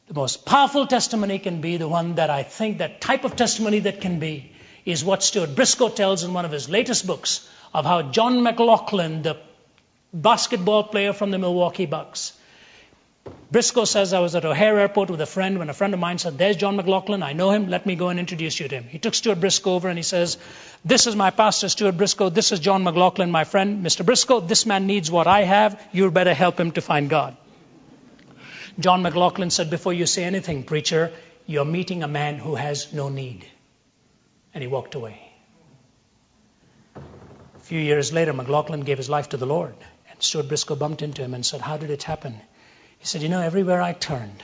The most powerful testimony can be the one that I think, that type of testimony that can be, is what Stuart Briscoe tells in one of his latest books of how Jon McGlocklin, the basketball player from the Milwaukee Bucks. Briscoe says, I was at O'Hare Airport with a friend when a friend of mine said, there's Jon McGlocklin, I know him, let me go and introduce you to him. He took Stuart Briscoe over and he says, this is my pastor, Stuart Briscoe, this is Jon McGlocklin, my friend. Mr. Briscoe, this man needs what I have, you better help him to find God. Jon McGlocklin said, before you say anything, preacher, you're meeting a man who has no need. And he walked away. A few years later, McGlocklin gave his life to the Lord. And Stuart Briscoe bumped into him and said, how did it happen? He said, everywhere I turned,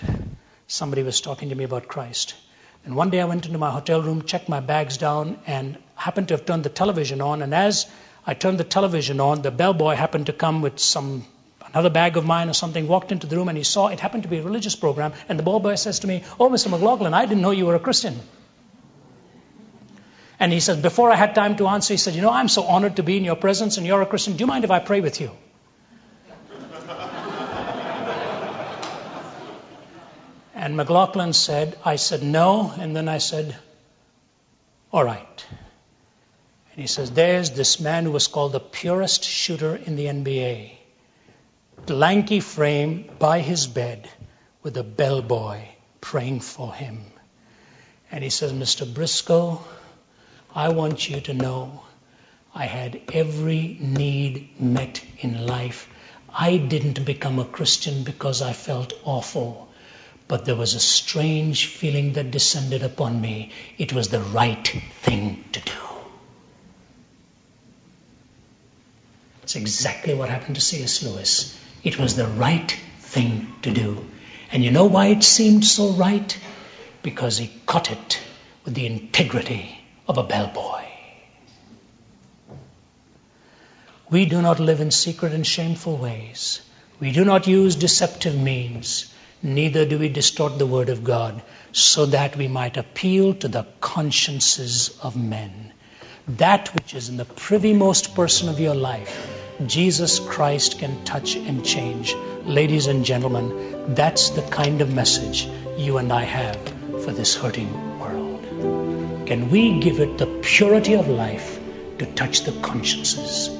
somebody was talking to me about Christ. And one day I went into my hotel room, checked my bags down, and happened to have turned the television on. And as I turned the television on, the bellboy happened to come with another bag of mine or something, walked into the room, and he saw it happened to be a religious program. And the bellboy says to me, oh, Mr. McGlocklin, I didn't know you were a Christian. And he said, before I had time to answer, he said, I'm so honored to be in your presence, and you're a Christian. Do you mind if I pray with you? And McGlocklin said, I said no, and then I said, all right. And he says, there's this man who was called the purest shooter in the NBA. Lanky frame by his bed with a bellboy praying for him. And he says, Mr. Briscoe, I want you to know I had every need met in life. I didn't become a Christian because I felt awful. But there was a strange feeling that descended upon me. It was the right thing to do. It's exactly what happened to C.S. Lewis. It was the right thing to do. And you know why it seemed so right? Because he caught it with the integrity of a bellboy. We do not live in secret and shameful ways. We do not use deceptive means. Neither do we distort the word of God so that we might appeal to the consciences of men. That which is in the privymost person of your life, Jesus Christ can touch and change. Ladies and gentlemen, that's the kind of message you and I have for this hurting world. Can we give it the purity of life to touch the consciences